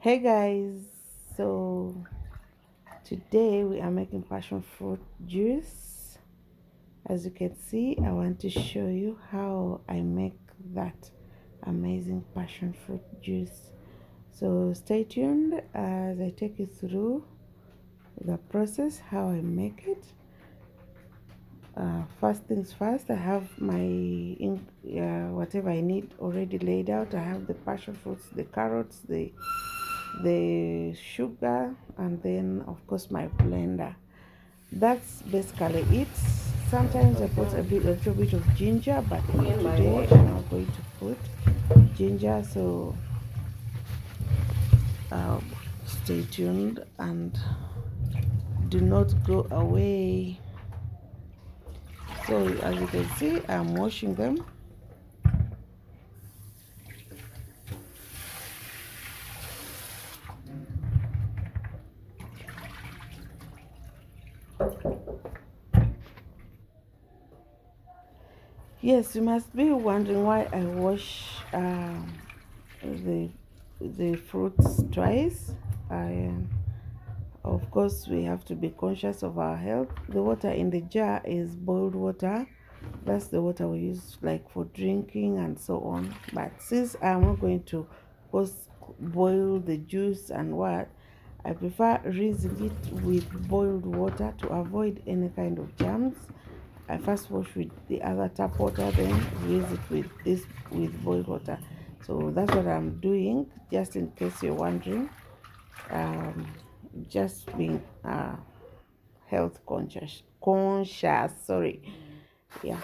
Hey guys, so today we are making passion fruit juice. As you can see, I want to show you how I make that amazing passion fruit juice. So stay tuned as I take you through the process, how I make it. First things first, I have my whatever I need already laid out. I have the passion fruits, the carrots, the sugar, and then of course my blender. That's basically it. Sometimes I put a little bit of ginger, but for today I'm not going to put ginger. So stay tuned and do not go away. So as you can see, I'm washing them. Yes, you must be wondering why I wash the fruits twice. I Of course, we have to be conscious of our health. The water in the jar is boiled water. That's the water we use like for drinking and so on. But since I'm not going to post boil the juice and what, I prefer rinsing it with boiled water to avoid any kind of germs. I first wash with the other tap water, then rinse it with this with boiled water. So that's what I'm doing, just in case you're wondering. Um, just being health conscious. Sorry, yeah.